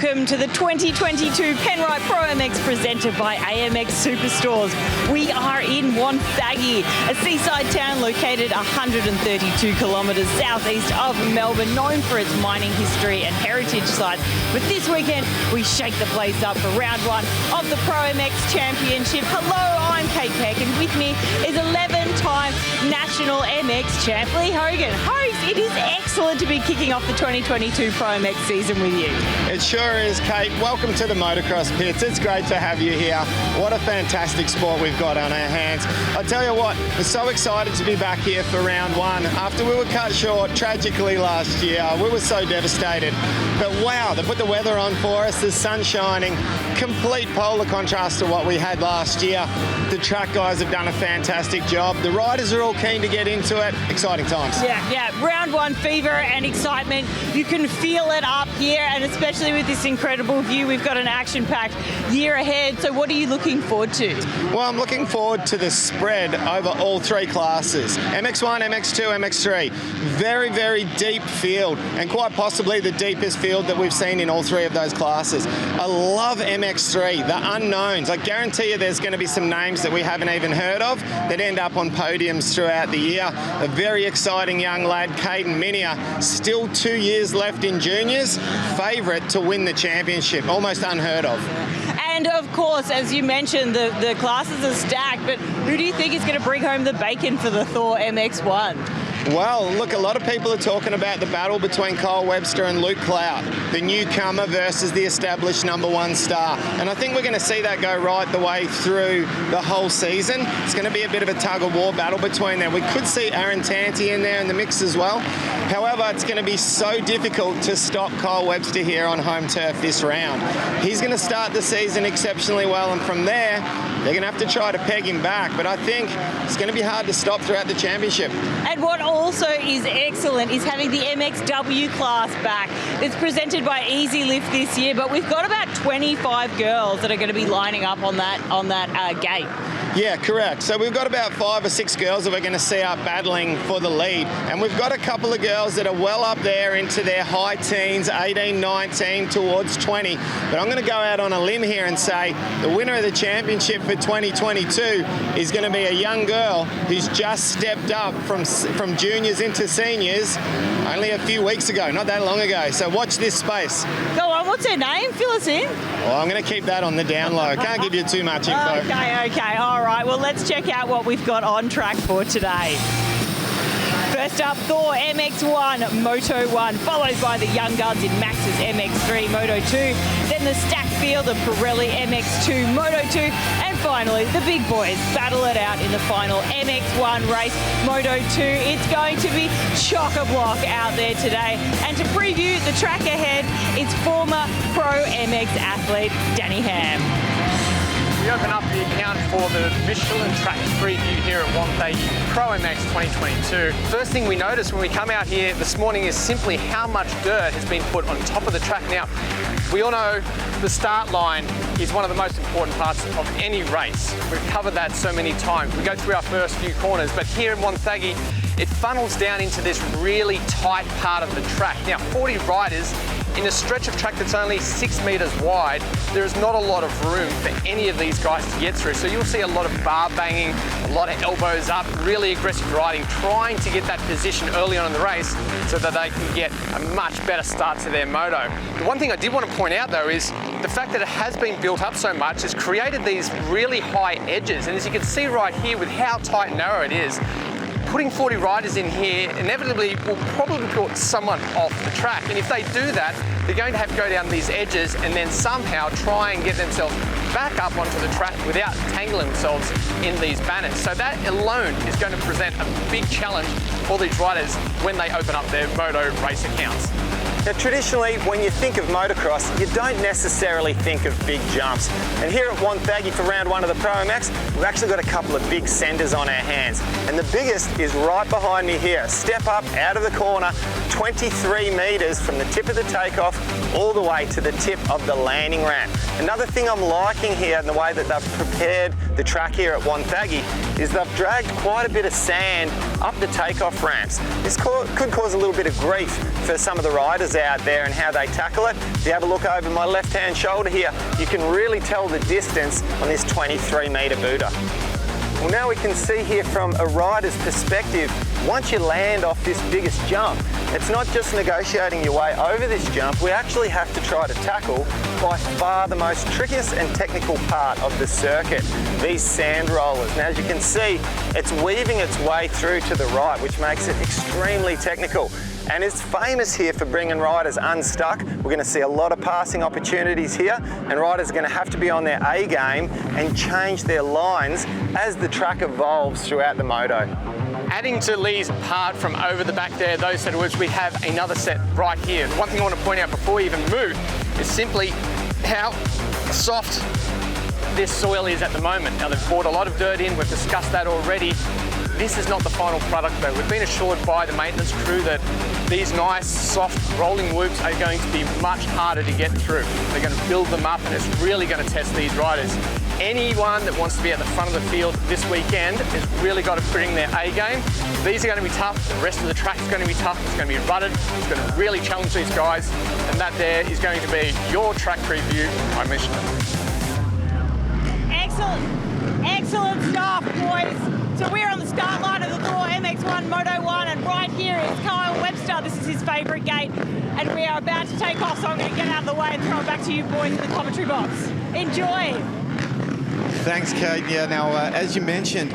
welcome to the 2022 Penrite ProMx presented by AMX Superstores. We are in Wonthaggi, a seaside town located 132 kilometres southeast of Melbourne, known for its mining history and heritage sites. But this weekend, we shake the place up for round one of the ProMx Championship. Hello, I'm Kate Peck, and with me is 11-time National MX champ Lee Hogan. Host, it is excellent to be kicking off the 2022 ProMx season with you. It sure is, Kate. Welcome to the motocross pits. It's great to have you here. What a fantastic sport we've got on our hands. I tell you what, we're so excited to be back here for round one. After we were cut short tragically last year, we were so devastated. But wow, they put the weather on for us, the sun shining, complete polar contrast to what we had last year. The track guys have done a fantastic job. The riders are all keen to get into it. Exciting times. Yeah, round one fever and excitement. You can feel it up here, and especially with this incredible view, we've got an action-packed year ahead. So what are you looking forward to? Well, I'm looking forward to the spread over all three classes. MX1, MX2, MX3. Very, very deep field, and quite possibly the deepest field that we've seen in all three of those classes. I love MX3, the unknowns. I guarantee you there's going to be some names that we haven't even heard of that end up on podiums throughout the year. A very exciting young lad, Caden Minier, still 2 years left in juniors, favourite to win the championship, almost unheard of. And of course, as you mentioned, the classes are stacked, but who do you think is going to bring home the bacon for the Thor MX1? Well, look, a lot of people are talking about the battle between Kyle Webster and Luke Clout, the newcomer versus the established #1 star. And I think we're going to see that go right the way through the whole season. It's going to be a bit of a tug-of-war battle between them. We could see Aaron Tanti in there in the mix as well. However, it's going to be so difficult to stop Kyle Webster here on home turf this round. He's going to start the season exceptionally well, and from there, they're going to have to try to peg him back. But I think it's going to be hard to stop throughout the championship. And what also is excellent is having the MXW class back. It's presented by Easy Lift this year, but we've got about 25 girls that are going to be lining up on that gate. Yeah, correct. So we've got about 5 or 6 girls that we're going to see out battling for the lead. And we've got a couple of girls that are well up there into their high teens, 18, 19, towards 20. But I'm going to go out on a limb here and say the winner of the championship for 2022 is going to be a young girl who's just stepped up from juniors into seniors only a few weeks ago, not that long ago. So watch this space. Go on, what's her name? Fill us in. Well, I'm going to keep that on the down low. Can't give you too much info. Okay. All right. Well, let's check out what we've got on track for today. First up, Thor MX1, Moto 1, followed by the Young Guns in Max's MX3, Moto 2, then the stacked field of Pirelli MX2, Moto 2, and finally the big boys battle it out in the final MX1 race, Moto 2. It's going to be chock-a-block out there today. And to preview the track ahead, it's former Pro MX athlete Danny Ham. We open up the account for the Michelin track preview here at Wonthaggi ProMx 2022. First thing we notice when we come out here this morning is simply how much dirt has been put on top of the track. Now, we all know the start line is one of the most important parts of any race. We've covered that so many times. We go through our first few corners, but here in Wonthaggi, it funnels down into this really tight part of the track. Now, 40 riders in a stretch of track that's only 6 metres wide, there is not a lot of room for any of these guys to get through. So you'll see a lot of bar banging, a lot of elbows up, really aggressive riding, trying to get that position early on in the race so that they can get a much better start to their moto. The one thing I did want to point out though is the fact that it has been built up so much has created these really high edges. And as you can see right here with how tight and narrow it is, putting 40 riders in here inevitably will probably put someone off the track. And if they do that, they're going to have to go down these edges and then somehow try and get themselves back up onto the track without tangling themselves in these banners. So that alone is going to present a big challenge for these riders when they open up their moto race accounts. Now, traditionally, when you think of motocross, you don't necessarily think of big jumps. And here at Wonthaggi for round one of the ProMx, we've actually got a couple of big centres on our hands. And the biggest is right behind me here. Step up out of the corner, 23 metres from the tip of the takeoff all the way to the tip of the landing ramp. Another thing I'm liking here in the way that they've prepared the track here at Wonthaggi is they've dragged quite a bit of sand up the takeoff ramps. This could cause a little bit of grief for some of the riders riders out there and how they tackle it. If you have a look over my left-hand shoulder here, you can really tell the distance on this 23-metre booter. Well, now we can see here from a rider's perspective, once you land off this biggest jump, it's not just negotiating your way over this jump, we actually have to try to tackle by far the most trickiest and technical part of the circuit, these sand rollers. Now, as you can see, it's weaving its way through to the right, which makes it extremely technical. And it's famous here for bringing riders unstuck. We're going to see a lot of passing opportunities here, and riders are going to have to be on their A game and change their lines as the track evolves throughout the Moto. Adding to Lee's part from over the back there, those set of words, we have another set right here. One thing I want to point out before we even move is simply how soft this soil is at the moment. Now, they've brought a lot of dirt in, we've discussed that already. This is not the final product though. We've been assured by the maintenance crew that these nice, soft, rolling whoops are going to be much harder to get through. They're going to build them up, and it's really going to test these riders. Anyone that wants to be at the front of the field this weekend has really got to bring their A game. These are going to be tough. The rest of the track is going to be tough. It's going to be rutted. It's going to really challenge these guys. And that there is going to be your track preview by Michelin. Excellent stuff, boys. So we're on the start line of the Thor MX1 Moto 1, and right here is Kyle Webster. This is his favourite gate, and we are about to take off, so I'm going to get out of the way and throw it back to you boys in the commentary box. Enjoy. Thanks, Kate. Yeah, now, as you mentioned,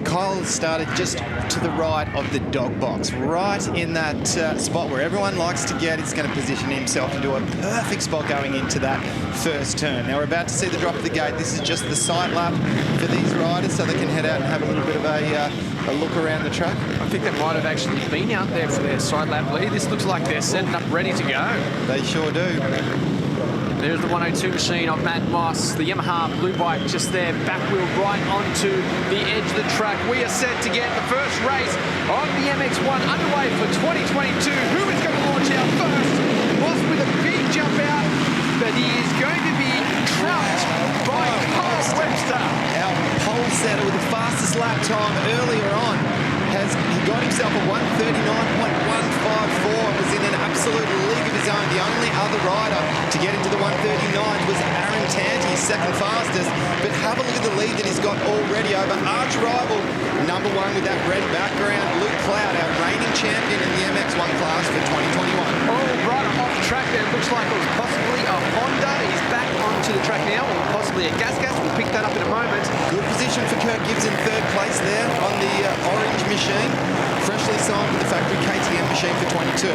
Kyle started just to the right of the dog box, right in that spot where everyone likes to get. He's going to position himself into a perfect spot going into that first turn. Now, we're about to see the drop of the gate. This is just the sight lap for these riders, so they can head out and have a little bit of a look around the track. I think they might have actually been out there for their side lap lead. This looks like they're setting up ready to go. They sure do. There's the 102 machine of Matt Moss, the Yamaha blue bike just there, back wheel right onto the edge of the track. We are set to get the first race of the MX1 underway for 2022. Who is going to launch out first? Moss with a big jump out, but he is going to be trumped by Kyle Webster. Our pole setter with the fastest lap time earlier on he got himself a 139.154. Was in an absolute league of his own. The only other rider to get into the 139s was Aaron Tanti, second fastest. But have a look at the lead that he's got already over arch rival number 1 with that red background, Luke Cloud, our reigning champion in the MX1 class for 2021. Oh, right off the track there. Looks like it was possibly a Honda. He's back onto the track now, or possibly a Gas. We'll pick that up in a moment. Good position for Kirk Gibbs in third place there on the orange machine. Freshly signed with the factory KTM machine for 22.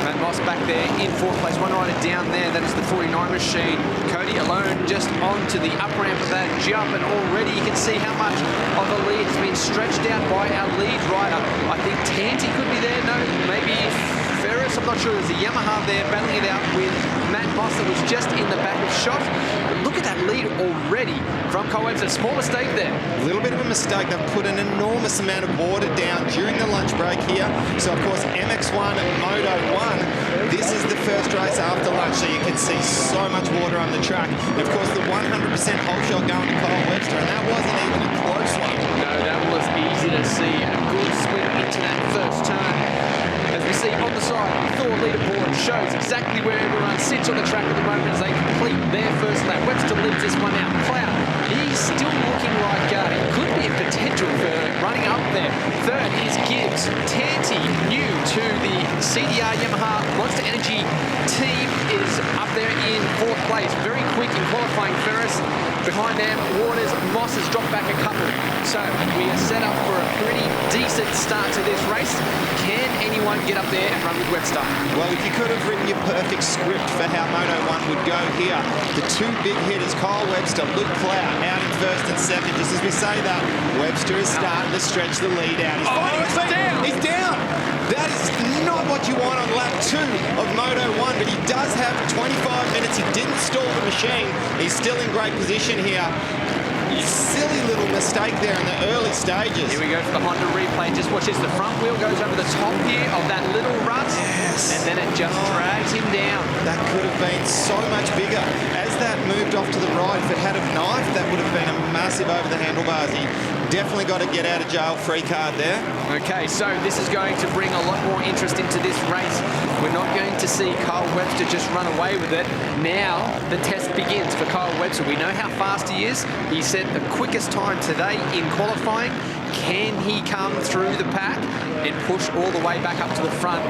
Matt Moss back there in fourth place. One rider down there, that is the 49 machine. Cody alone just onto the up ramp of that jump, and already you can see how much of a lead has been stretched out by our lead rider. I think Tanti could be there. No, maybe Ferris. I'm not sure. There's a Yamaha there battling it out with Matt Moss that was just in the back of shot. But look at that lead already from Kyle Webster. Small mistake there. A little bit of a mistake. They've put an enormous amount of water down during the lunch break here. So, of course, MX1 Moto 1, this is the first race after lunch, so you can see so much water on the track. And, of course, the 100% whole shot going to Kyle Webster, and that wasn't even a close one. No, that was easy to see. A good swim into that first turn. As we see on the side, the Thor leaderboard shows exactly where everyone sits on the track at the moment as they complete their first lap. Webster leads this one out. Cloud, he's still looking like it could be a potential for running up there. Third is Gibbs. Tanti, new to the CDR Yamaha Monster Energy team, is up there in fourth place. Very quick in qualifying. Ferris behind them. Waters, Moss has dropped back a couple. So we are set up for a pretty decent start to this race. Can anyone get up there and run with Webster? Well, if you could have written your perfect script for how Moto 1 would go here, the two big hitters, Kyle Webster, Luke Cloud, out in first and second. Just as we say that, Webster is starting to stretch the lead out. He's finding his feet. Down. He's down. That is not what you want on lap 2 of Moto 1, but he does have 25 minutes. He didn't stall the machine. He's still in great position here. Silly little mistake there in the early stages. Here we go for the Honda replay. Just watch this. The front wheel goes over the top here of that little rut. Yes. And then it just drags him down. That could have been so much bigger. As that moved off to the right, if it had a knife, that would have been a massive over the handlebars. He definitely got a get out of jail free card there. Okay, so this is going to bring a lot more interest into this race. We're not going to see Kyle Webster just run away with it. Now the test begins for Kyle Webster. We know how fast he is. He set the quickest time today in qualifying. Can he come through the pack and push all the way back up to the front?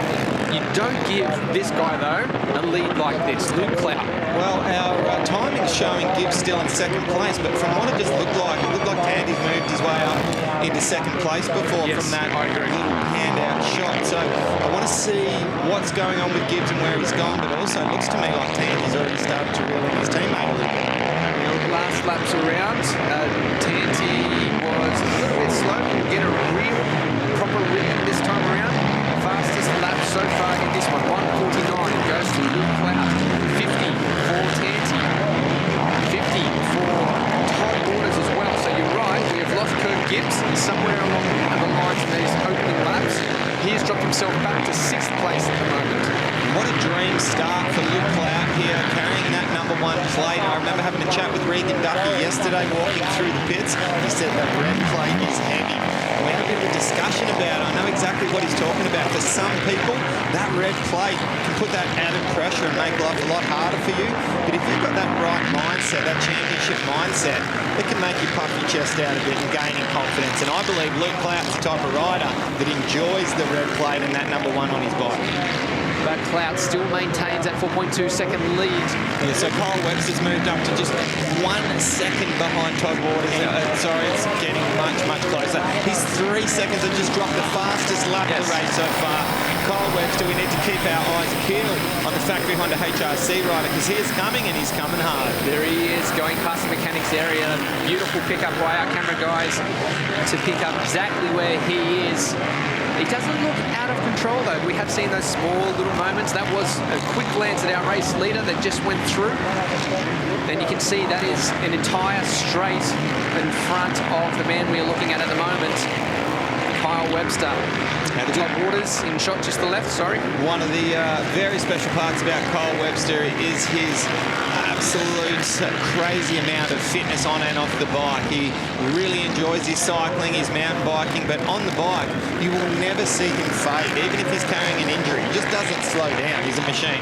You don't give this guy, though, a lead like this. Luke Clout. Well, our timing's showing Gibbs still in second place, but from what it just looked like, it looked like Tandy's moved his way up into second place before from that little handout shot. So I want to see what's going on with Gibbs and where he's gone, but also it looks to me like Tandy's already started to reel in his teammate a little bit. Last laps around, Tanty was a little bit slow. We'll get a real proper read this time around. Fastest lap so far in this one, 1:49. Goes to Luke Clout. 50 for Tanty. 50 for Todd Waters as well. So you're right, we have lost Kirk Gibbs somewhere along the lines in these opening laps. He has dropped himself back to 6th place at the moment. What a dream start for Luke Clout here, carrying that #1 plate. I remember having a chat with Regan Duffy yesterday, walking through the pits. He said that red plate is heavy. We had a bit of a discussion about it. I know exactly what he's talking about. For some people, that red plate can put that added pressure and make life a lot harder for you. But if you've got that right mindset, that championship mindset, it can make you puff your chest out a bit and gain in confidence. And I believe Luke Clout's the type of rider that enjoys the red plate and that #1 on his bike. But Clout still maintains that 4.2-second lead. Yeah, so Kyle Webster's moved up to just 1 second behind Todd Waters. Sorry, it's getting much, much closer. He's 3 seconds and just dropped the fastest lap of the race so far. Kyle Webster, we need to keep our eyes peeled on the factory Honda HRC rider because he is coming and he's coming hard. There he is, going past the mechanics area. Beautiful pickup by our camera guys to pick up exactly where he is. He doesn't look out of control, though. We have seen those small little moments. That was a quick glance at our race leader that just went through. And you can see that is an entire straight in front of the man we are looking at the moment, Kyle Webster. Todd Waters in shot just to the left, sorry. One of the very special parts about Kyle Webster is his absolute crazy amount of fitness on and off the bike. He really enjoys his cycling, his mountain biking, but on the bike, you will never see him fade, even if he's carrying an injury. He just doesn't slow down. He's a machine.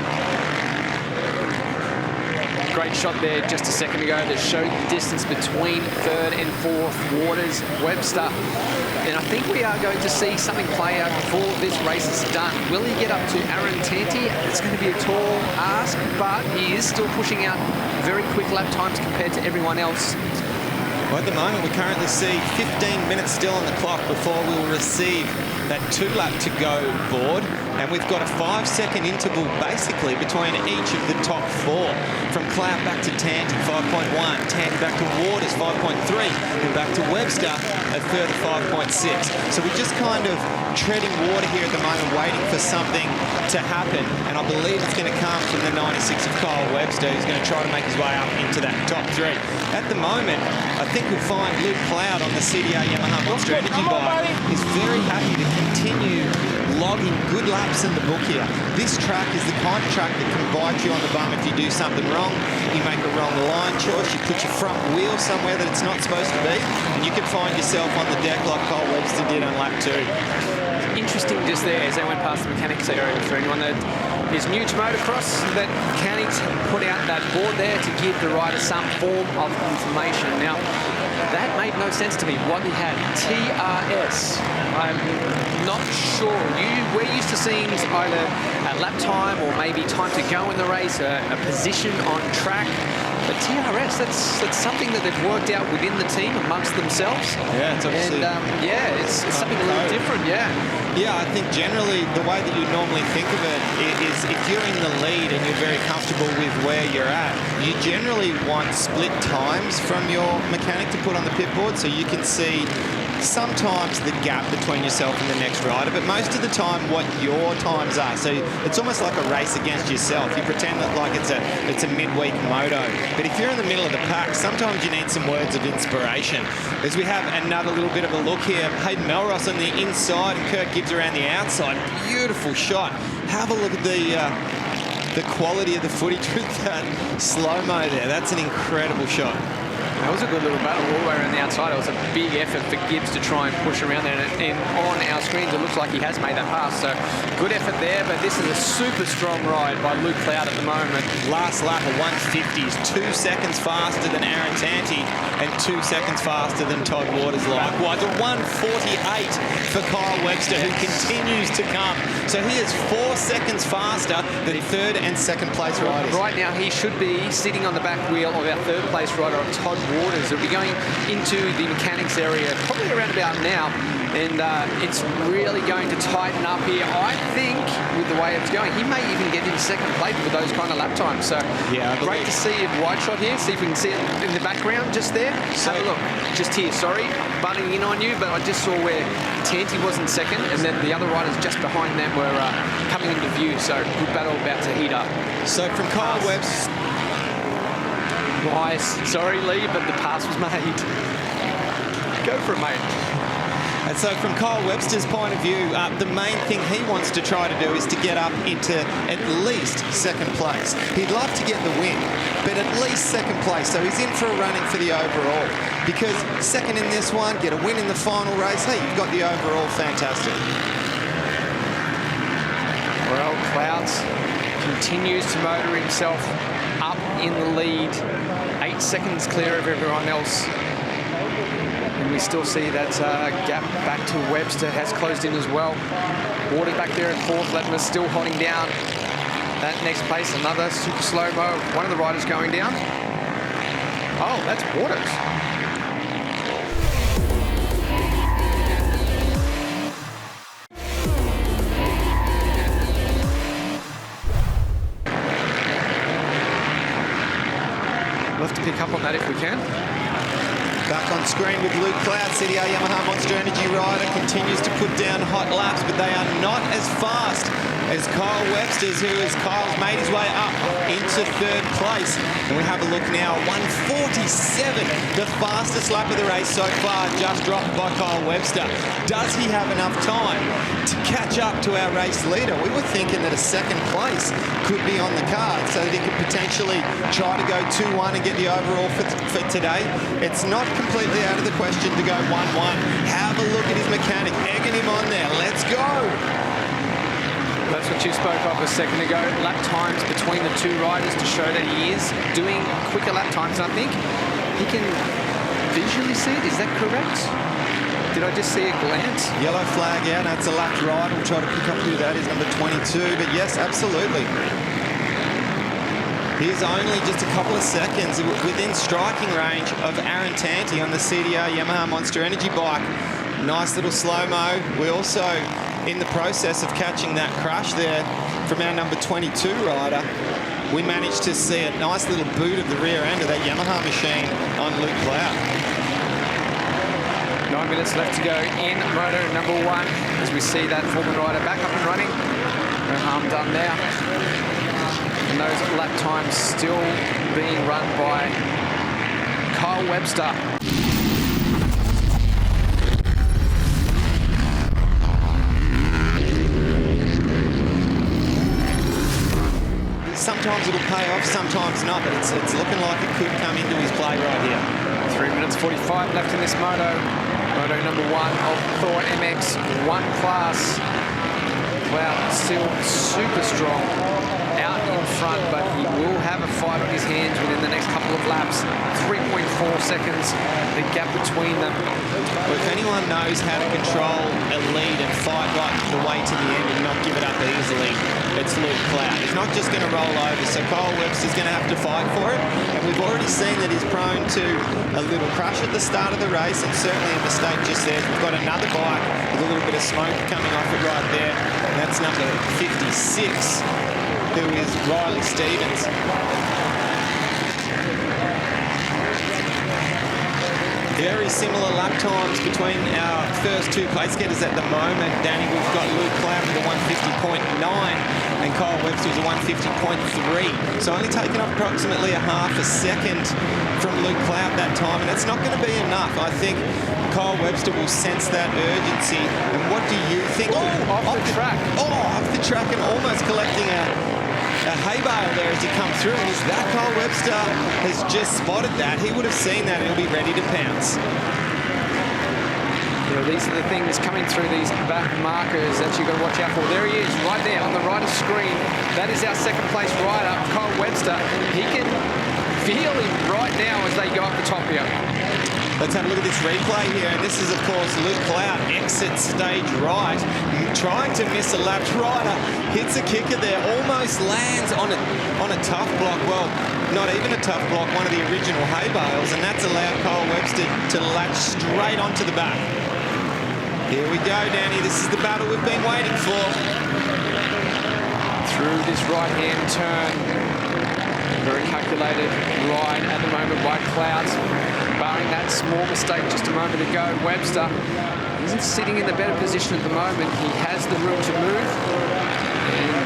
Great shot there just a second ago that showed the distance between 3rd and 4th Waters, Webster. And I think we are going to see something play out before this race is done. Will he get up to Aaron Tanty? It's going to be a tall ask, but he is still pushing out very quick lap times compared to everyone else. Well, at the moment, we currently see 15 minutes still on the clock before we will receive that 2-lap to go board. And we've got a 5-second interval basically between each of the top 4. From Clout back to Tanty, 5.1. Tanty back to Waters, 5.3. And back to Webster, a further 5.6. So we're just kind of treading water here at the moment, waiting for something to happen. And I believe it's going to come from the 96 of Kyle Webster, who's going to try to make his way up into that top 3. At the moment, I think we'll find Luke Clout on the CDA Yamaha Strategy bike is very happy to continue logging good laps in the book here. This track is the kind of track that can bite you on the bum if you do something wrong. You make a wrong line choice, you put your front wheel somewhere that it's not supposed to be, and you can find yourself on the deck like Kyle Webster did on lap 2. Interesting just there as they went past the mechanics area for anyone that is new to motocross, that mechanics put out that board there to give the rider some form of information. Now, that made no sense to me. What he had, TRS. I'm not sure. We're used to seeing either a lap time or maybe time to go in the race, a position on track. But TRS, that's something that they've worked out within the team amongst themselves. Yeah, it's obviously... And, it's something a little different, yeah. Yeah, I think generally the way that you normally think of it is if you're in the lead and you're very comfortable with where you're at, you generally want split times from your mechanic to put on the pit board so you can see sometimes the gap between yourself and the next rider, but most of the time what your times are. So it's almost like a race against yourself. You pretend that like it's a midweek moto. But if you're in the middle of the pack, sometimes you need some words of inspiration. As we have another little bit of a look here, Hayden Melross on the inside and Kirk Gibbs around the outside. Beautiful shot. Have a look at the quality of the footage with that slow-mo there. That's an incredible shot. That was a good little battle all the way around the outside. It was a big effort for Gibbs to try and push around there. And on our screens, it looks like he has made that pass. So good effort there, but this is a super strong ride by Luke Cloud at the moment. Last lap of 150s, 2 seconds faster than Aaron Tanti and 2 seconds faster than Todd Waters likewise. A 148 for Kyle Webster, who continues to come. So he is 4 seconds faster than third and second place riders. Right now, he should be sitting on the back wheel of our third place rider, Todd Waters. He'll be going into the mechanics area probably around about now. And it's really going to tighten up here. I think with the way it's going, he may even get in second place with those kind of lap times. So yeah, great to see a wide shot here. See if we can see it in the background just there. So have a look, just here. Sorry, butting in on you, but I just saw where Tanti was in second, and then the other riders just behind them were coming into view. So good battle about to heat up. So from Kyle Webster. Nice. Sorry, Lee, but the pass was made. Go for it, mate. And so from Kyle Webster's point of view, the main thing he wants to try to do is to get up into at least second place. He'd love to get the win, but at least second place. So he's in for a running for the overall. Because second in this one, get a win in the final race, hey, you've got the overall, fantastic. Well, Clouds continues to motor himself up in the lead. 8 seconds clear of everyone else. And we still see that gap back to Webster has closed in as well. Waters back there in fourth. Letmus still holding down that next place. Another super slow-mo. One of the riders going down. Oh, that's Waters. We'll have to pick up on that if we can. Back on screen with Luke Cloud, CDR Yamaha Monster Energy rider, continues to put down hot laps, but they are not as fast as Kyle Webster's, who has made his way up into third place. And we have a look now, 147, the fastest lap of the race so far, just dropped by Kyle Webster. Does he have enough time to catch up to our race leader? We were thinking that a second place could be on the card, so that he could potentially try to go 2-1 and get the overall for today. It's not completely out of the question to go 1-1. Have a look at his mechanic, egging him on there. Let's go. That's what you spoke of a second ago. Lap times between the two riders to show that he is doing quicker lap times. I think he can visually see it. Is that correct? Did I just see a glance? Yellow flag out. That's a lap right. We'll try to pick up who that is, number 22. But yes, absolutely. He's only just a couple of seconds within striking range of Aaron Tanti on the CDR Yamaha Monster Energy bike. Nice little slow-mo. We also in the process of catching that crash there from our number 22 rider, we managed to see a nice little boot of the rear end of that Yamaha machine on Luke Cloud. 9 minutes left to go in Moto number 1 as we see that Foreman rider back up and running. No harm done there. And those lap times still being run by Kyle Webster. Sometimes it'll pay off, sometimes not, but it's looking like it could come into his play right here. 3 minutes 45 left in this Moto. Moto number 1 of Thor MX 1 class. Cloud still super strong out in front, but he will have a fight on his hands within the next couple of laps. 3.4 seconds, the gap between them. Well, if anyone knows how to control a lead and fight right the way to the end and not give it up easily, it's Luke Cloud. He's not just going to roll over, so Kyle Webster's going to have to fight for it. And we've already seen that he's prone to a little crash at the start of the race, and certainly a mistake just there. We've got another bike with a little bit of smoke coming off it right there. And that's number 56, who is Riley Stevens. Very similar lap times between our first two place getters at the moment. Danny, we've got Luke Cloud with a 150.9 and Kyle Webster with a 150.3. So only taking up approximately a half a second from Luke Cloud that time, and that's not going to be enough. I think Kyle Webster will sense that urgency. And what do you think? Off the track. Oh, off the track and almost collecting a a hay bale there as he comes through. And that Kyle Webster has just spotted that. He would have seen that and he'll be ready to pounce. Yeah, these are the things coming through these back markers that you've got to watch out for. There he is, right there on the right of screen. That is our second place rider, Kyle Webster. He can feel him right now as they go up the top here. Let's have a look at this replay here. And this is, of course, Luke Clout, exit stage right, trying to miss a lap. Rider hits a kicker there, almost lands on a tough block. Well, not even a tough block, one of the original hay bales, and that's allowed Kyle Webster to latch straight onto the back. Here we go, Danny. This is the battle we've been waiting for. Through this right-hand turn. Very calculated ride at the moment by Clout. Barring that small mistake just a moment ago, Webster isn't sitting in the better position at the moment. He has the room to move.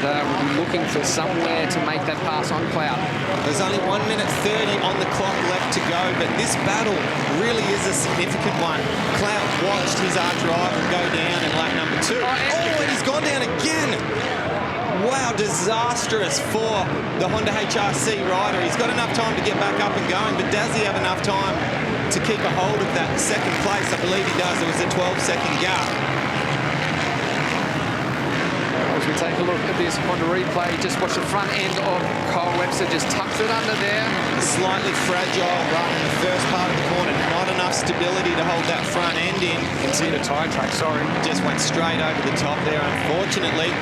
And we'll be looking for somewhere to make that pass on Clout. There's only 1 minute 30 on the clock left to go, but this battle really is a significant one. Clout watched his arch rival go down in lap number 2. Oh, and he's gone down again. Wow, disastrous for the Honda HRC rider. He's got enough time to get back up and going, but does he have enough time to keep a hold of that second place? I believe he does. There was a 12-second gap. As we take a look at this Honda replay, just watch the front end of Kyle Webster, just tucks it under there. A slightly fragile run in the first part of the corner, not enough stability to hold that front end in. You can see the tyre track, sorry. Just went straight over the top there, unfortunately.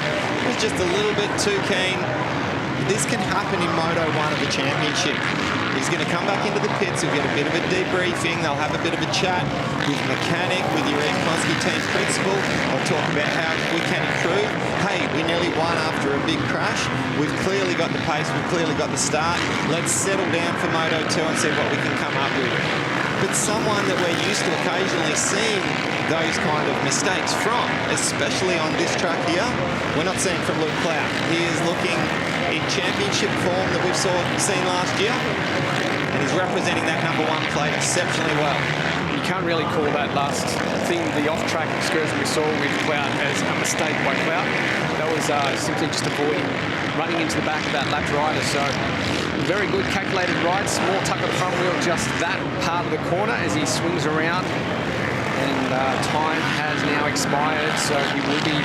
Was just a little bit too keen. This can happen in Moto 1 of the championship. He's going to come back into the pits. He'll get a bit of a debriefing. They'll have a bit of a chat with mechanic, with your Ed Konsky team principal. They'll talk about how we can improve. Hey, we nearly won after a big crash. We've clearly got the pace. We've clearly got the start. Let's settle down for Moto 2 and see what we can come up with. But someone that we're used to occasionally seeing those kind of mistakes from, especially on this track here, we're not seeing from Luke Clout. He is looking in championship form that we've seen last year, and he's representing that number 1 plate exceptionally well. You can't really call that last thing, the off-track excursion we saw with Clout, as a mistake by Clout. That was simply just avoiding running into the back of that lapped rider. So very good calculated ride, small tuck of the front wheel, just that part of the corner as he swings around. And time has now expired, so he will be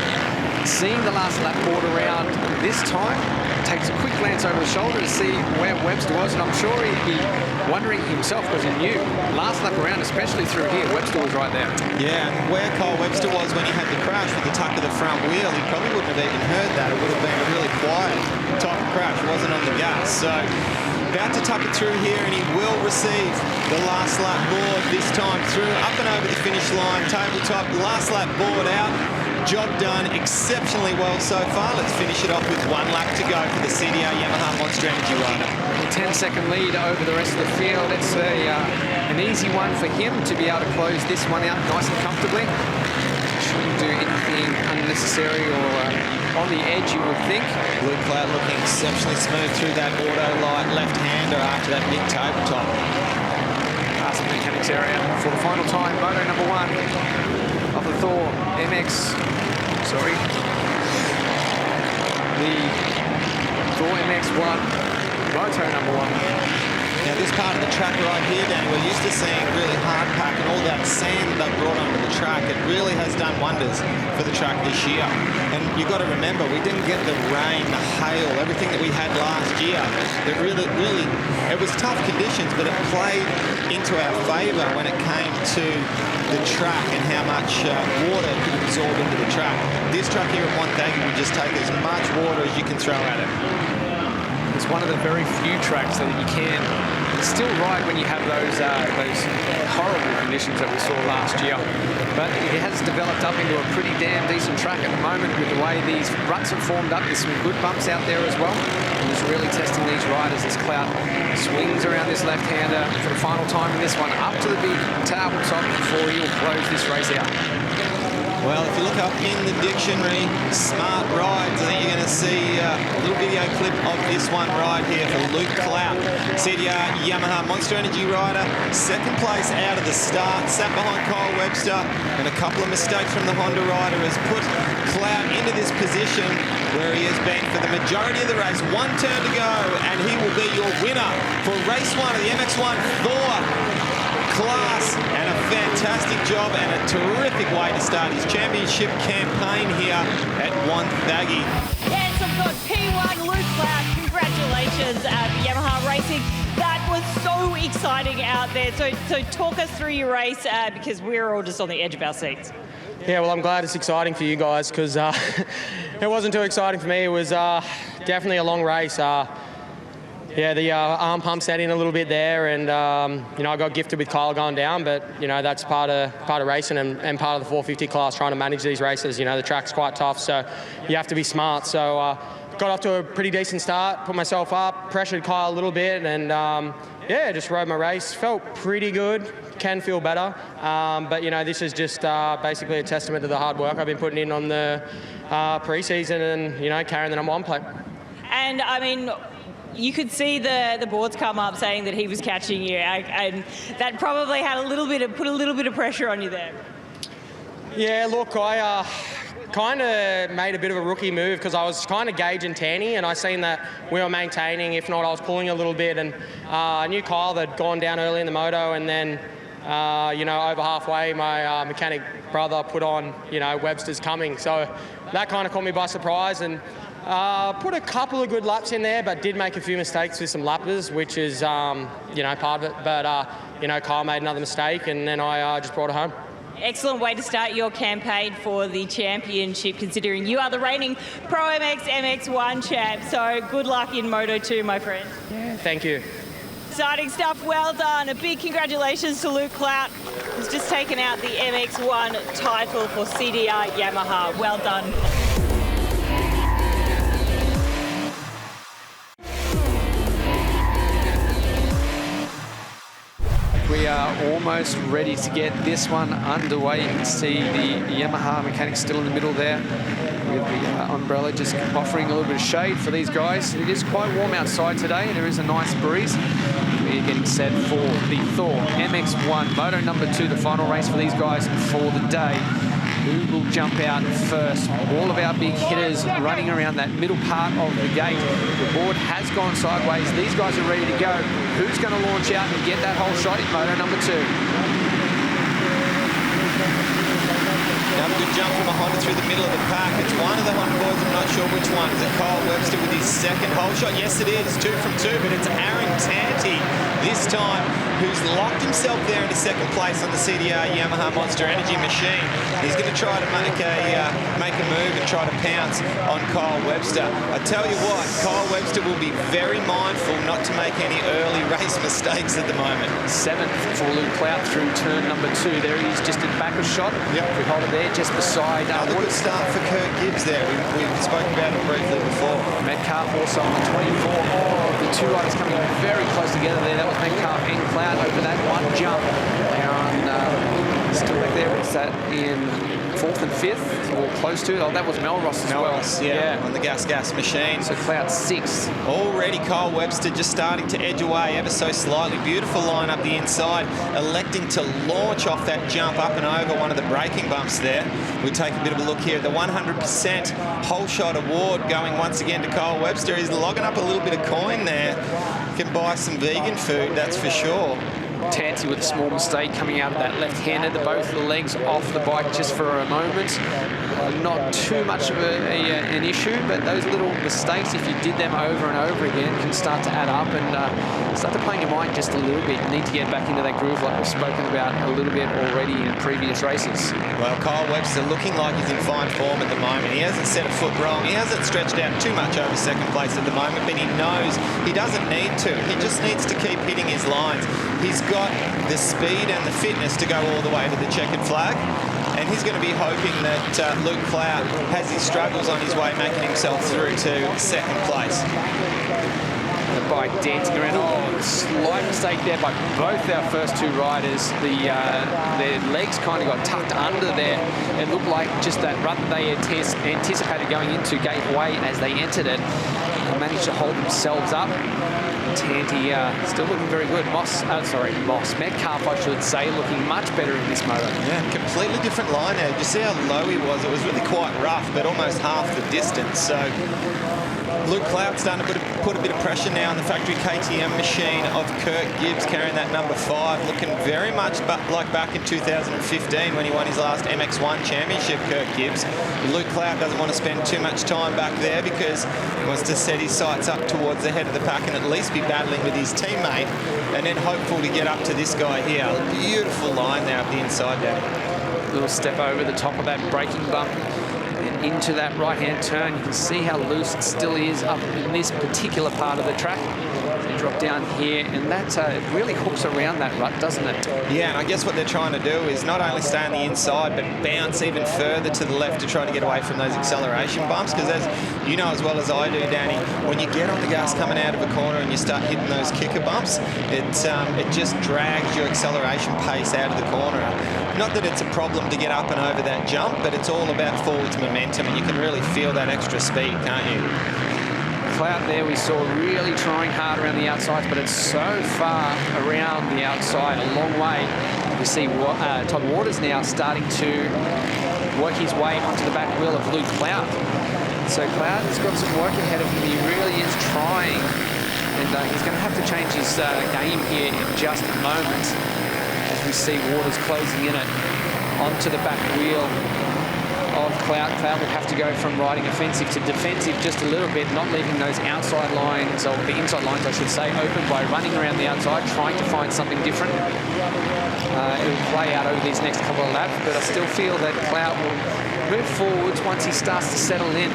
seeing the last lap board around this time. Takes a quick glance over the shoulder to see where Webster was, and I'm sure he'd be wondering himself because he knew last lap around, especially through here, Webster was right there. Yeah, and where Kyle Webster was when he had the crash with the tuck of the front wheel, he probably wouldn't have even heard that. It would have been a really quiet type of crash. It wasn't on the gas. So about to tuck it through here, and he will receive the last lap board this time through, up and over the finish line, tabletop, last lap board out. Job done exceptionally well so far. Let's finish it off with 1 lap to go for the CDR Yamaha Monster Energy rider. A 10-second lead over the rest of the field. It's an easy one for him to be able to close this one out nice and comfortably. Shouldn't do anything unnecessary or on the edge, you would think. Luke Clout looking exceptionally smooth through that auto light left-hander after that big tabletop. Past the mechanics area for the final time. Moto number 1 of the Thor MX. Sorry. The Thor MX1, Moto number 1. Now this part of the track right here, Danny, we're used to seeing really hard pack and all that sand that they brought onto the track. It really has done wonders for the track this year. And you've got to remember, we didn't get the rain, the hail, everything that we had last year. It really, it was tough conditions, but it played into our favour when it came to the track and how much water it could absorb into the track. This track here at Wonthaggi would just take as much water as you can throw at it. It's one of the very few tracks that you can still ride when you have those horrible conditions that we saw last year. But it has developed up into a pretty damn decent track at the moment with the way these ruts have formed up. There's some good bumps out there as well. And it's really testing these riders as Clout swings around this left-hander for the final time in this one, up to the big tabletop before he'll close this race out. Well, if you look up in the dictionary, smart rides, I think you're going to see a little video clip of this one right here for Luke Clout, CDR Yamaha Monster Energy rider, second place out of the start, sat behind Kyle Webster, and a couple of mistakes from the Honda rider has put Clout into this position where he has been for the majority of the race. One turn to go, and he will be your winner for race 1 of the MX1 Thor class, and a fantastic job and a terrific way to start his championship campaign here at Wonthaggi. Yes, I've got P1 Luke Cloud. Congratulations, Yamaha Racing. That was so exciting out there. So talk us through your race because we're all just on the edge of our seats. Yeah, well, I'm glad it's exciting for you guys because it wasn't too exciting for me. It was definitely a long race. Yeah, the arm pump set in a little bit there, and you know, I got gifted with Kyle going down, but you know, that's part of racing and part of the 450 class, trying to manage these races. You know, the track's quite tough, so you have to be smart. So got off to a pretty decent start, put myself up, pressured Kyle a little bit, and yeah, just rode my race. Felt pretty good. Can feel better, but you know, this is just basically a testament to the hard work I've been putting in on the pre-season, and you know, carrying the #1 plate. And I mean, you could see the boards come up saying that he was catching you, and that probably had put a little bit of pressure on you there. Yeah, look, I kind of made a bit of a rookie move because I was kind of gauging Tanny, and I seen that we were maintaining. If not, I was pulling a little bit, and I knew Kyle had gone down early in the moto, and then you know, over halfway, my mechanic brother put on, you know, Webster's coming, so that kind of caught me by surprise, and put a couple of good laps in there, but did make a few mistakes with some lappers, which is, you know, part of it. But, you know, Kyle made another mistake, and then I just brought it home. Excellent way to start your campaign for the championship, considering you are the reigning ProMx MX1 champ. So good luck in Moto 2, my friend. Yeah, thank you. Exciting stuff. Well done. A big congratulations to Luke Clout, who's just taken out the MX1 title for CDR Yamaha. Well done. We are almost ready to get this one underway. You can see the Yamaha mechanics still in the middle there, with the umbrella just offering a little bit of shade for these guys. It is quite warm outside today, and there is a nice breeze. We're getting set for the Thor MX1 Moto #2, the final race for these guys for the day. Who will jump out first? All of our big hitters running around that middle part of the gate. The board has gone sideways. These guys are ready to go. Who's going to launch out and get that whole shot in Moto #2? Another good jump from a Honda through the middle of the pack. It's one of the Honda boys, I'm not sure which one. Is it Kyle Webster with his second hole shot? Yes, it is. 2 from 2, but it's Aaron Tanti this time, who's locked himself there into second place on the CDR Yamaha Monster Energy machine. He's going to try to make a move and try to pounce on Kyle Webster. I tell you what, Kyle Webster will be very mindful not to make any early race mistakes at the moment. 7th for Luke Clout through turn #2. There he is, just in back of shot. Yep. We hold it there, just beside. Another good start for Kurt Gibbs there. We've spoken about it briefly before. Metcalf also on the 24. Oh, the two riders coming very close together there. That was Metcalf and Cloud over that one jump. They are on, still back there. What's that in 4th and 5th? Or close to it. Oh, that was Melross as well. Yeah, on the gas machine. So Cloud 6th. Already Kyle Webster just starting to edge away ever so slightly. Beautiful line up the inside, electing to launch off that jump up and over one of the braking bumps there. We take a bit of a look here. The 100% whole shot award going once again to Kyle Webster. He's logging up a little bit of coin there. Can buy some vegan food, that's for sure. Tanti with a small mistake coming out of that left-handed. Both the legs off the bike just for a moment. Not too much of an issue, but those little mistakes, if you did them over and over again, can start to add up and start to play in your mind just a little bit. You need to get back into that groove like we've spoken about a little bit already in previous races. Well, Kyle Webster looking like he's in fine form at the moment. He hasn't set a foot wrong. He hasn't stretched out too much over second place at the moment, but he knows he doesn't need to. He just needs to keep hitting his lines. He's got the speed and the fitness to go all the way to the checkered flag, and he's going to be hoping that Luke Clout has his struggles on his way, making himself through to second place. The bike dancing around. Oh, slight mistake there by both our first two riders. Their legs kind of got tucked under there. It looked like just that rut that they anticipated going into gave way as they entered it. They managed to hold themselves up. Tanti still looking very good. Metcalf, I should say, looking much better in this moto. Yeah, completely different line now. You see how low he was? It was really quite rough, but almost half the distance. So Luke Clout's starting to put a bit of pressure now on the factory KTM machine of Kurt Gibbs, carrying that number 5, looking very much like back in 2015 when he won his last MX1 championship, Kurt Gibbs. Luke Clout doesn't want to spend too much time back there because he wants to set his sights up towards the head of the pack and at least be battling with his teammate, and then hopeful to get up to this guy here. Beautiful line there up the inside there. Little step over the top of that braking bump and into that right-hand turn. You can see how loose it still is up in this particular part of the track. You drop down here, and that really hooks around that rut, doesn't it? Yeah, and I guess what they're trying to do is not only stay on the inside, but bounce even further to the left to try to get away from those acceleration bumps. Because as you know as well as I do, Danny, when you get on the gas coming out of a corner and you start hitting those kicker bumps, it just drags your acceleration pace out of the corner. Not that it's a problem to get up and over that jump, but it's all about forwards momentum, and you can really feel that extra speed, can't you? Clout there we saw really trying hard around the outsides, but it's so far around the outside, a long way. We see Todd Waters now starting to work his way onto the back wheel of Luke Clout. So Clout has got some work ahead of him. He really is trying, and he's going to have to change his game here in just a moment as we see Waters closing in it onto the back wheel of Clout. Clout will have to go from riding offensive to defensive just a little bit, not leaving those outside lines, or the inside lines I should say, open by running around the outside, trying to find something different. It will play out over these next couple of laps, but I still feel that Clout will move forwards once he starts to settle in.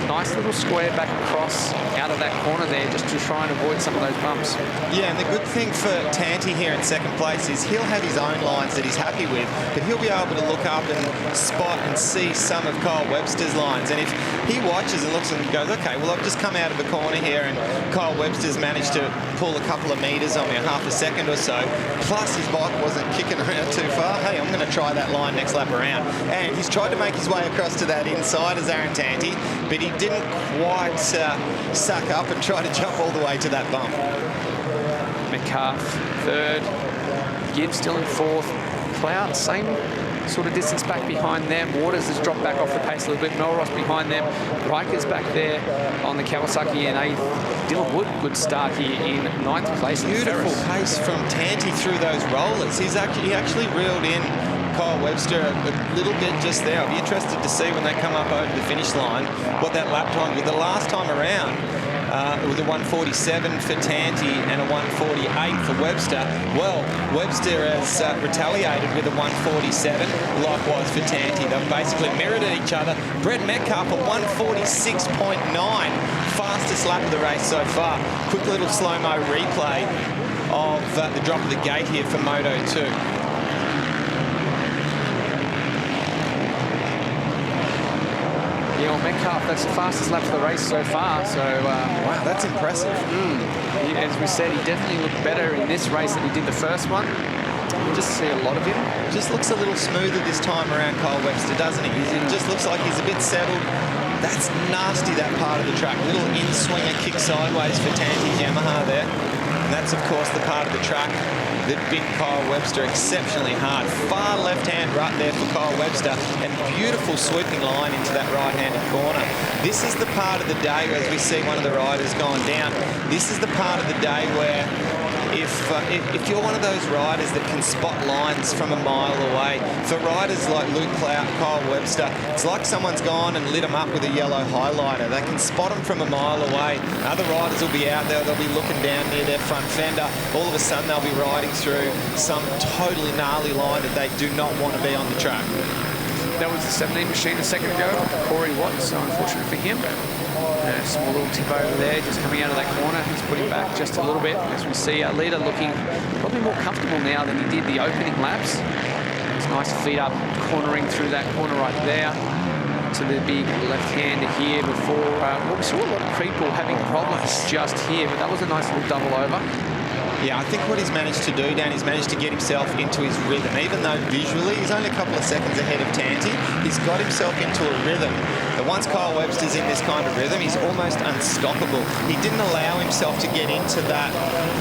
Nice little square back across out of that corner there just to try and avoid some of those bumps. Yeah, and the good thing for Tanti here in second place is he'll have his own lines that he's happy with, but he'll be able to look up and spot and see some of Kyle Webster's lines. And if he watches and looks and goes, okay, well, I've just come out of a corner here and Kyle Webster's managed to pull a couple of meters on me, half a second or so, plus his bike wasn't kicking around too far, hey, I'm going to try that line next lap around. And he's tried to make his way across to that inside as Aaron Tanti, but he didn't quite suck up and try to jump all the way to that bump. Metcalf third, Gibbs still in fourth, Clout same sort of distance back behind them. Waters has dropped back off the pace a little bit. Melross behind them. Riker's back there on the Kawasaki in eighth. Dylan Wood, good start here in ninth place. Beautiful pace from Tanti through those rollers. He actually reeled in Kyle Webster a little bit just there. I'll be interested to see when they come up over the finish line what that lap time was. The last time around, it was a 1:47 for Tanti and a 1:48 for Webster. Well, Webster has retaliated with a 1:47, likewise for Tanti. They've basically mirrored each other. Brett Metcalf at 1:46.9, fastest lap of the race so far. Quick little slow-mo replay of the drop of the gate here for Moto 2. Yeah, well, Metcalf, that's the fastest lap of the race so far. So wow, that's impressive. As we said, he definitely looked better in this race than he did the first one. Just see a lot of him. Just looks a little smoother this time around, Kyle Webster, doesn't he? It just looks like he's a bit settled. That's nasty, that part of the track. Little in-swinger kick sideways for Tanti's Yamaha there. And that's, of course, the part of the track that bit Kyle Webster exceptionally hard. Far left-hand rut there for Kyle Webster, and beautiful sweeping line into that right-handed corner. This is the part of the day, as we see one of the riders going down, this is the part of the day where if you're one of those riders that can spot lines from a mile away, for riders like Luke Clout, Kyle Webster, it's like someone's gone and lit them up with a yellow highlighter. They can spot them from a mile away. Other riders will be out there, they'll be looking down near their front fender. All of a sudden they'll be riding through some totally gnarly line that they do not want to be on the track. That was the 17 machine a second ago. Corey Watts, so unfortunate for him. A small little tip over there, just coming out of that corner. He's putting back just a little bit. As we see our leader looking probably more comfortable now than he did the opening laps. It's nice feet up, cornering through that corner right there to the big left-hander here before. Well, we saw a lot of people having problems just here, but that was a nice little double over. Yeah, I think what he's managed to do, Dan, he's managed to get himself into his rhythm. Even though visually he's only a couple of seconds ahead of Tanti, he's got himself into a rhythm. But once Kyle Webster's in this kind of rhythm, he's almost unstoppable. He didn't allow himself to get into that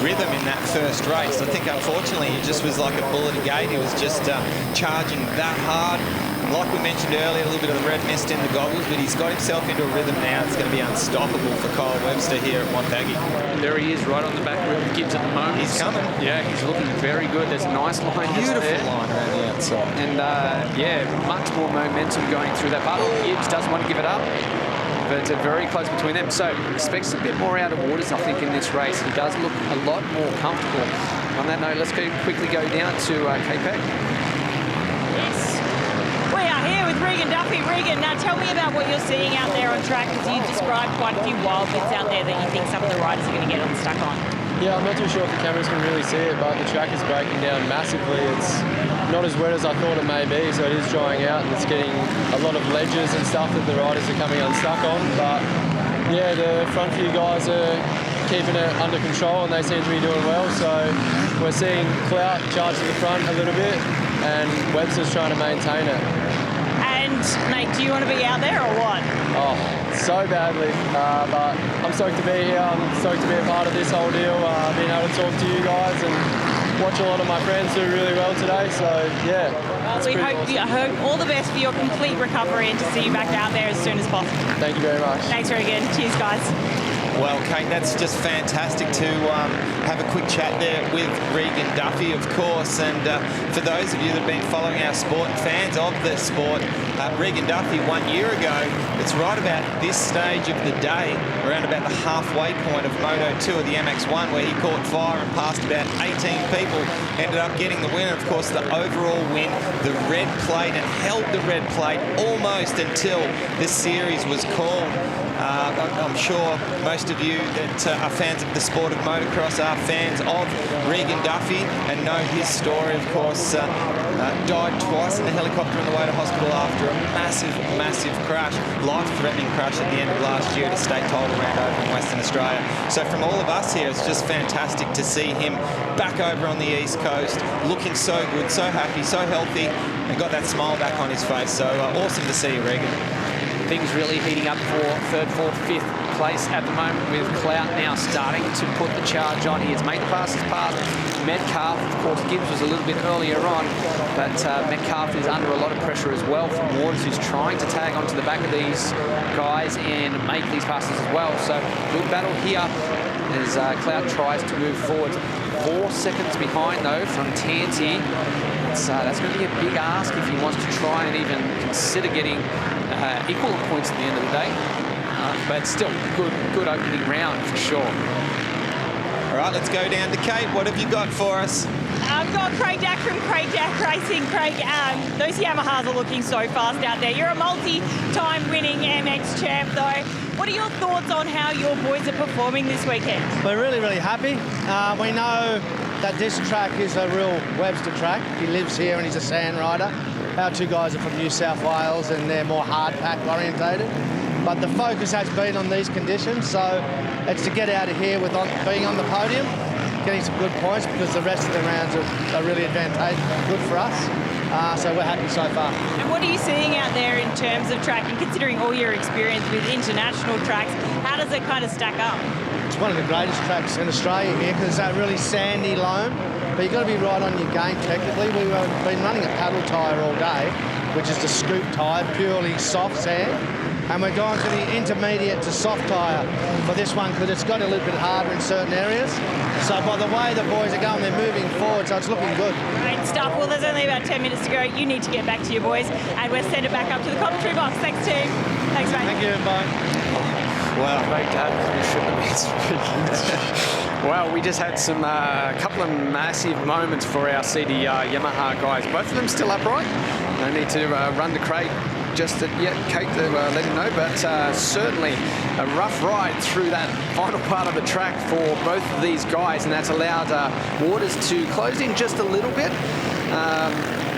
rhythm in that first race. I think, unfortunately, he just was like a bull at a gate. He was just charging that hard. Like we mentioned earlier, a little bit of the red mist in the goggles, but he's got himself into a rhythm now. It's going to be unstoppable for Kyle Webster here at Wonthaggi. There he is, right on the back wheel of Gibbs at the moment. He's coming. Yeah, he's looking very good. There's a nice line. Beautiful there. line around the outside. And yeah, much more momentum going through that battle. Gibbs doesn't want to give it up, but very close between them. So expects a bit more out of Waters, I think, in this race. He does look a lot more comfortable. On that note, let's quickly go down to K-Pack. We are here with Regan Duffy. Regan, now tell me about what you're seeing out there on track, because you described quite a few wild bits out there that you think some of the riders are going to get unstuck on. Yeah, I'm not too sure if the cameras can really see it, but the track is breaking down massively. It's not as wet as I thought it may be, so it is drying out and it's getting a lot of ledges and stuff that the riders are coming unstuck on. But yeah, the front few guys are keeping it under control and they seem to be doing well. So we're seeing Clout charge to the front a little bit and Webster's trying to maintain it. And mate, do you want to be out there or what? Oh, so badly, but I'm stoked to be here. I'm stoked to be a part of this whole deal, being able to talk to you guys and watch a lot of my friends do really well today. So yeah, well, we hope all the best for your complete recovery and to see you back out there as soon as possible. Thank you very much. Thanks, Regan. Cheers, guys. Well, Kate, that's just fantastic to have a quick chat there with Regan Duffy, of course. And for those of you that have been following our sport and fans of the sport, Regan Duffy 1 year ago, it's right about this stage of the day, around about the halfway point of Moto 2 of the MX1, where he caught fire and passed about 18 people, ended up getting the winner, of course, the overall win, the red plate, and held the red plate almost until this series was called. I'm sure most of you that are fans of the sport of motocross are fans of Regan Duffy and know his story, of course. Died twice in a helicopter on the way to hospital after a massive crash, life-threatening crash at the end of last year at a state title round over in Western Australia. So from all of us here, it's just fantastic to see him back over on the East Coast, looking so good, so happy, so healthy, and got that smile back on his face. So awesome to see you, Regan. Things really heating up for third, fourth, fifth place at the moment, with Clout now starting to put the charge on. He has made the fastest pass. Metcalf, of course, Gibbs was a little bit earlier on, but Metcalf is under a lot of pressure as well from Waters, who's trying to tag onto the back of these guys and make these passes as well. So good battle here as Clout tries to move forward. 4 seconds behind, though, from Tanti. That's going to be a big ask if he wants to try and even consider getting equal points at the end of the day. But still, good opening round for sure. All right, let's go down to Kate. What have you got for us? I've got Craig Dack from Craig Dack Racing. Craig, those Yamahas are looking so fast out there. You're a multi-time winning MX champ, though. What are your thoughts on how your boys are performing this weekend? We're really happy. We know that this track is a real Webster track. He lives here and he's a sand rider. Our two guys are from New South Wales and they're more hard pack orientated. But the focus has been on these conditions, so it's to get out of here with being on the podium, getting some good points, because the rest of the rounds are really advantageous, good for us. So we're happy so far. And what are you seeing out there in terms of track, and considering all your experience with international tracks, how does it kind of stack up? It's one of the greatest tracks in Australia here, because it's that really sandy loam, but you've got to be right on your game technically. We've been running a paddle tyre all day, which is the scoop tyre, purely soft sand. And we're going to the intermediate to soft tyre for this one, because it's got a little bit harder in certain areas. So by the way the boys are going, they're moving forward, so it's looking good. Great stuff. Well, there's only about 10 minutes to go. You need to get back to your boys, and we'll send it back up to the commentary box. Thanks, team. Thanks, mate. Thank you, bye. Wow. Craig Dack, we shouldn't have been Well, we just had some couple of massive moments for our CDR Yamaha guys. Both of them still upright. No need to run to Craig just yet, Kate, to let him know, but certainly a rough ride through that final part of the track for both of these guys, and that's allowed Waters to close in just a little bit.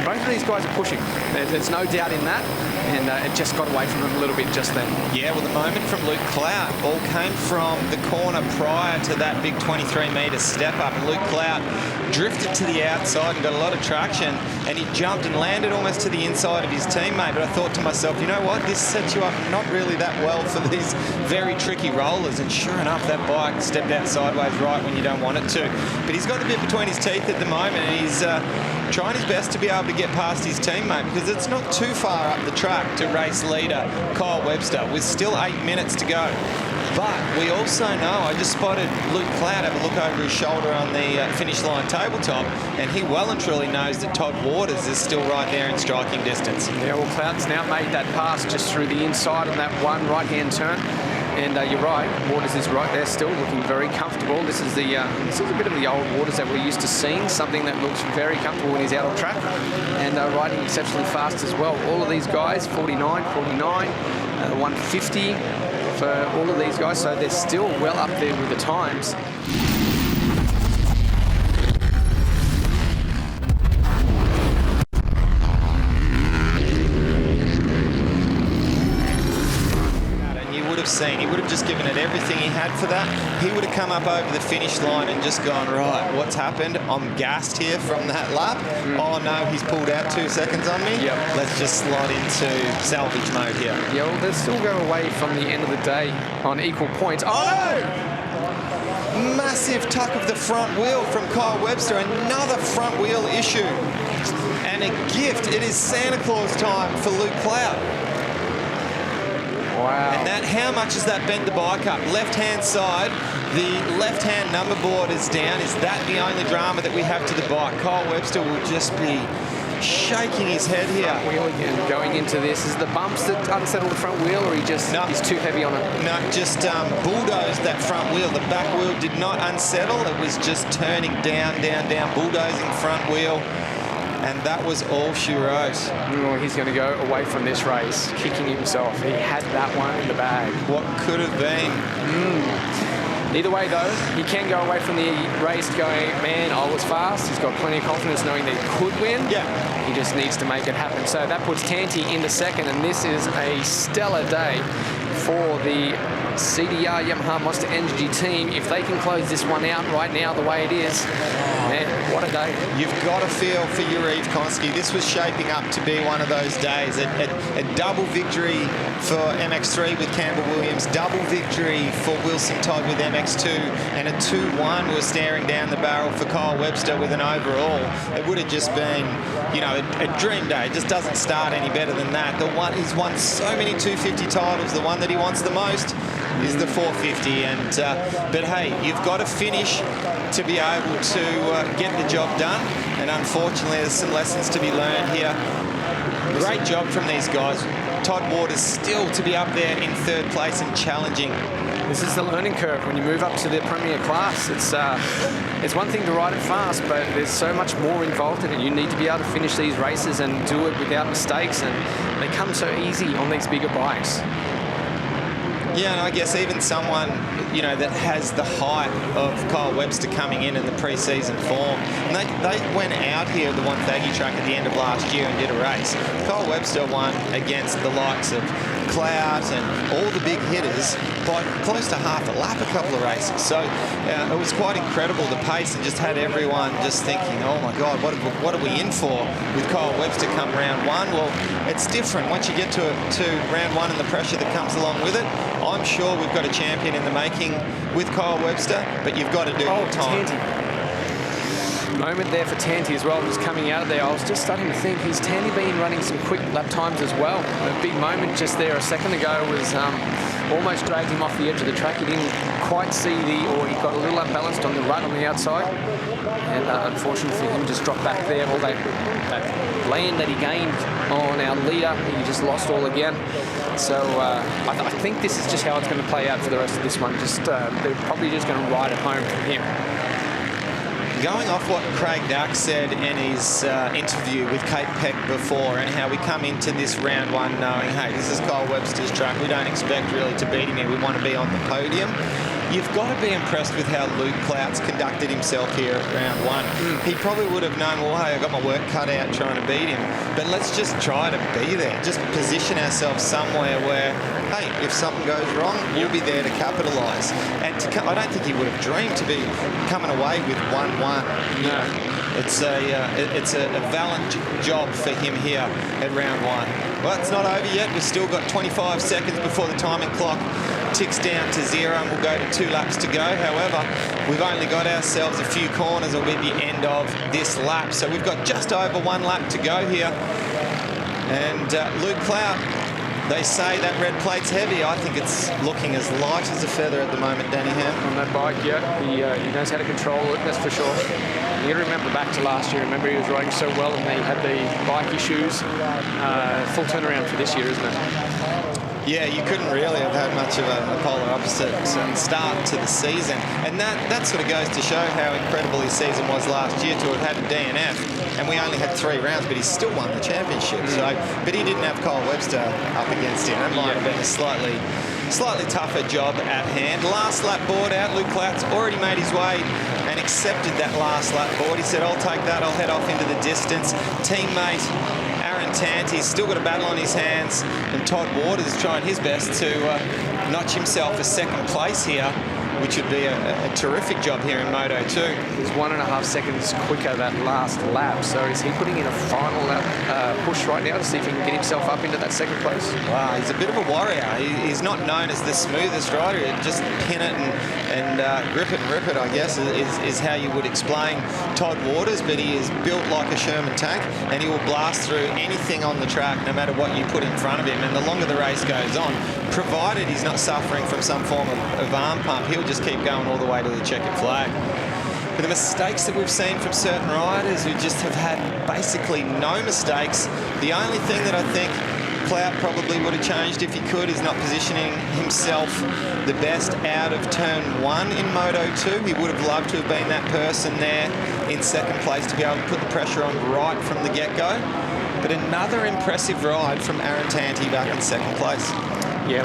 both of these guys are pushing. There's no doubt in that. And it just got away from him a little bit just then. Yeah, well, the moment from Luke Clout all came from the corner prior to that big 23-metre step up. And Luke Clout drifted to the outside and got a lot of traction, and he jumped and landed almost to the inside of his teammate. But I thought to myself, you know what, this sets you up not really that well for these very tricky rollers. And sure enough, that bike stepped out sideways right when you don't want it to. But he's got the bit between his teeth at the moment, and he's trying his best to be able to get past his teammate, because it's not too far up the track to race leader Kyle Webster with still 8 minutes to go. But we also know, I just spotted Luke Clout have a look over his shoulder on the finish line tabletop, and he well and truly knows that Todd Waters is still right there in striking distance. Yeah, well, Clout's now made that pass just through the inside on that one right-hand turn. And you're right, Waters is right there still, looking very comfortable. This is a bit of the old Waters that we're used to seeing, something that looks very comfortable when he's out on track, and riding exceptionally fast as well. All of these guys, 49, 150 for all of these guys, so they're still well up there with the times. He would have just given it everything he had for that. He would have come up over the finish line and just gone, right, what's happened? I'm gassed here from that lap. Oh no, he's pulled out 2 seconds on me. Yep. Let's just slide into salvage mode here. Yeah, well, they'll still go away from the end of the day on equal points. Oh no! Massive tuck of the front wheel from Kyle Webster. Another front wheel issue. And a gift. It is Santa Claus time for Luke Clout. Wow. And that, how much has that bent the bike up? Left-hand side, the left-hand number board is down. Is that the only drama that we have to the bike? Kyle Webster will just be shaking his head here. Wheel again going into this. Is the bumps that unsettle the front wheel, or he's too heavy on it? No, just bulldozed that front wheel. The back wheel did not unsettle. It was just turning down, bulldozing front wheel. And that was all she wrote. Oh, he's going to go away from this race, kicking himself. He had that one in the bag. What could have been? Either way, though, he can go away from the race going, man, I was fast. He's got plenty of confidence knowing that he could win. Yeah. He just needs to make it happen. So that puts Tanti into second, and this is a stellar day for the CDR Yamaha Monster Energy team. If they can close this one out right now the way it is, man, what a day. You've got to feel for Yuriv Konski. This was shaping up to be one of those days. A double victory for MX3 with Campbell Williams, double victory for Wilson Todd with MX2, and a 2-1 was staring down the barrel for Kyle Webster with an overall. It would have just been, you know, a dream day. It just doesn't start any better than that. The one, he's won so many 250 titles. The one that he wants the most is the 450, but hey, you've got to finish to be able to get the job done, and unfortunately there's some lessons to be learned here. Great job from these guys. Todd Waters still to be up there in third place and challenging. This is the learning curve when you move up to the Premier class. It's one thing to ride it fast, but there's so much more involved in it. You need to be able to finish these races and do it without mistakes, and they come so easy on these bigger bikes. Yeah, and I guess even someone, you know, that has the hype of Kyle Webster coming in the pre-season form. And they went out here at the Wonthaggi track at the end of last year and did a race. Kyle Webster won against the likes of Clout and all the big hitters by close to half a lap a couple of races. So it was quite incredible, the pace, and just had everyone just thinking, oh my God, what are we in for with Kyle Webster come round one? Well, it's different. Once you get to round one and the pressure that comes along with it, I'm sure we've got a champion in the making with Kyle Webster, but you've got to do more time. Moment there for Tanti as well, just coming out of there. I was just starting to think, has Tanti been running some quick lap times as well? A big moment just there a second ago was almost dragged him off the edge of the track. He didn't quite see or he got a little unbalanced on the rut on the outside. And unfortunately for him, just dropped back there. All that land that he gained on our leader, he just lost all again. So I think this is just how it's going to play out for the rest of this one. They're probably just going to ride it home from here. Going off what Craig Duck said in his interview with Kate Peck before, and how we come into this round one knowing, hey, this is Kyle Webster's track. We don't expect really to beat him here. We want to be on the podium. you've got to be impressed with how Luke Clout's conducted himself here at round one. He probably would have known, well, hey, I've got my work cut out trying to beat him, but let's just try to be there. Just position ourselves somewhere where, hey, if something goes wrong, we'll be there to capitalise. And I don't think he would have dreamed to be coming away with 1-1. No. It's a valiant job for him here at round one. Well, it's not over yet. We've still got 25 seconds before the timing clock ticks down to 0 and we'll go to 2 laps to go. However, we've only got ourselves a few corners or at the end of this lap. So we've got just over 1 lap to go here. And Luke Clout, they say that red plate's heavy. I think it's looking as light as a feather at the moment, Danny Ham. On that bike, yeah. He knows how to control it, that's for sure. You got to remember back to last year. Remember, he was riding so well and he had the bike issues. Full turnaround for this year, isn't it? Yeah, you couldn't really have had much of a polar opposite start to the season. And that sort of goes to show how incredible his season was last year to have had a DNF. And we only had 3 rounds, but he still won the championship. So, but he didn't have Kyle Webster up against him. That might have been a slightly tougher job at hand. Last lap board out. Luke Clout's already made his way and accepted that last lap board. He said, I'll take that. I'll head off into the distance. Teammate Aaron Tanti's still got a battle on his hands, and Todd Waters is trying his best to notch himself a 2nd place here, which would be a terrific job here in Moto 2. He's 1.5 seconds quicker that last lap, so is he putting in a final lap push right now to see if he can get himself up into that 2nd place? Wow, he's a bit of a warrior. He's not known as the smoothest rider. Just pin it and grip it and rip it, I guess, is how you would explain Todd Waters, but he is built like a Sherman tank, and he will blast through anything on the track, no matter what you put in front of him. And the longer the race goes on, provided he's not suffering from some form of arm pump, he'll just keep going all the way to the checkered flag. But the mistakes that we've seen from certain riders who just have had basically no mistakes, the only thing that I think Clout probably would have changed if he could is not positioning himself the best out of turn 1 in Moto 2. He would have loved to have been that person there in 2nd place to be able to put the pressure on right from the get-go. But another impressive ride from Aaron Tanti back in 2nd place. Yeah,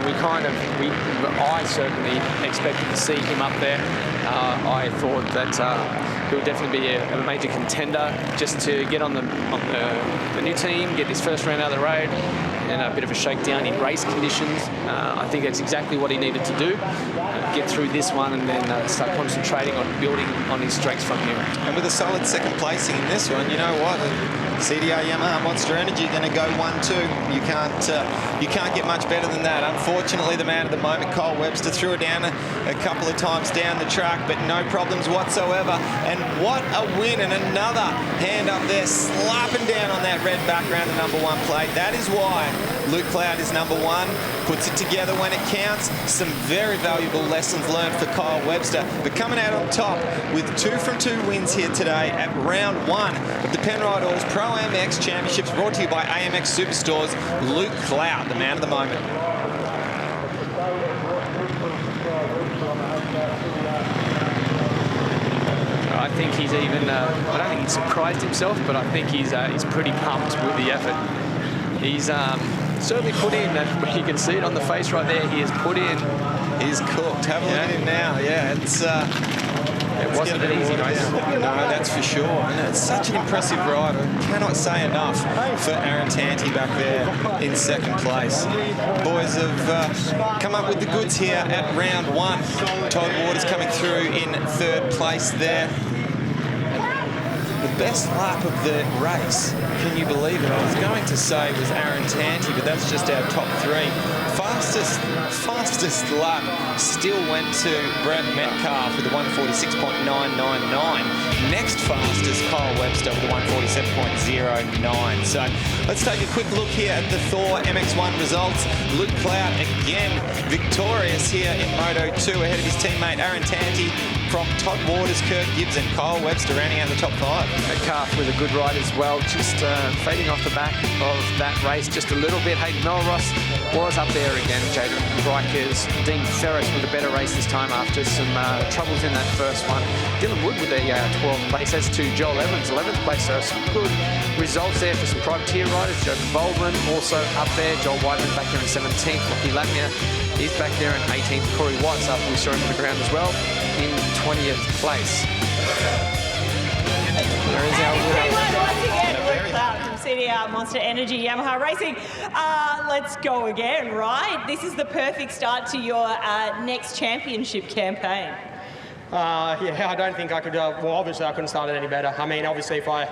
I certainly expected to see him up there. I thought that he would definitely be a major contender just to get on the new team, get his first round out of the road, and a bit of a shakedown in race conditions. I think that's exactly what he needed to do. Get through this one and then start concentrating on building on his strengths from here. And with a solid 2nd placing in this one, you know what? CDR Yamaha Monster Energy going to go 1-2. You can't get much better than that. Unfortunately, the man of the moment, Kyle Webster, threw it down a couple of times down the track, but no problems whatsoever. And what a win, and another hand up there, slapping down on that red background, the #1 plate. That is why Luke Clout is #1, puts it together when it counts. Some very valuable lessons learned for Kyle Webster, but coming out on top with 2 from 2 wins here today at round 1 of the Penrite Oils ProMx Championships, brought to you by AMX Superstores. Luke Clout, the man of the moment. I think he's even, I don't think he's surprised himself, but I think he's pretty pumped with the effort. He's certainly put in, and you can see it on the face right there, he has put in. He's cooked. Have a look at him now. Yeah, it wasn't an easy race. No, that's for sure. And it's such an impressive ride. I cannot say enough for Aaron Tanti back there in 2nd place. Boys have come up with the goods here at round 1. Todd Waters coming through in 3rd place there. The best lap of the race, can you believe it? I was going to say it was Aaron Tanti, but that's just our top 3. Fastest lap still went to Brett Metcalf with a 146.999. Next fastest, Kyle Webster with a 147.09. So let's take a quick look here at the Thor MX1 results. Luke Clout again victorious here in Moto 2 ahead of his teammate Aaron Tanti from Todd Waters, Kirk Gibbs and Kyle Webster rounding out the top 5. Metcalf with a good ride as well, just fading off the back of that race just a little bit. Hayden Melross was up there again. Jaden Rikers, Dean Ferris with a better race this time after some troubles in that first one. Dylan Wood with a 12th place, as to Joel Evans, 11th place. So some good results there for some privateer riders. Joe Baldwin also up there. Joel Whiteman back there in 17th. Lockie Latmere is back there in 18th. Corey Watts up, we saw him on the ground as well, in 20th place. There is our winner. Once again, Luke Clout from CDR Monster Energy Yamaha Racing. Let's go again, right? This is the perfect start to your next championship campaign. Yeah, I don't think I could, well, obviously I couldn't start it any better. I mean, obviously if I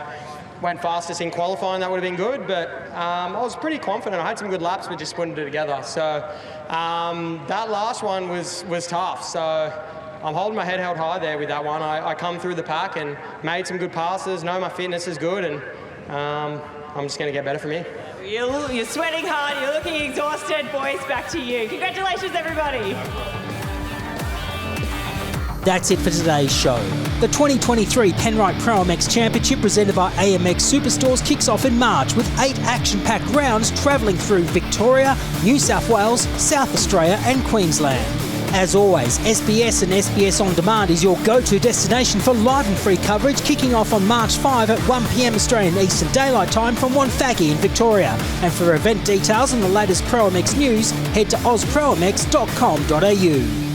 went fastest in qualifying, that would have been good, but I was pretty confident. I had some good laps, but just putting it together. So that last one was tough. So I'm holding my head held high there with that one. I come through the pack and made some good passes, know my fitness is good, and I'm just going to get better from here. You're sweating hard, you're looking exhausted. Boys, back to you. Congratulations, everybody. That's it for today's show. The 2023 Penrite ProMx Championship presented by AMX Superstores kicks off in March with 8 action-packed rounds travelling through Victoria, New South Wales, South Australia and Queensland. As always, SBS and SBS On Demand is your go-to destination for live and free coverage, kicking off on March 5 at 1 p.m. Australian Eastern Daylight Time from Wonthaggi in Victoria. And for event details and the latest ProMx news, head to ozpromx.com.au.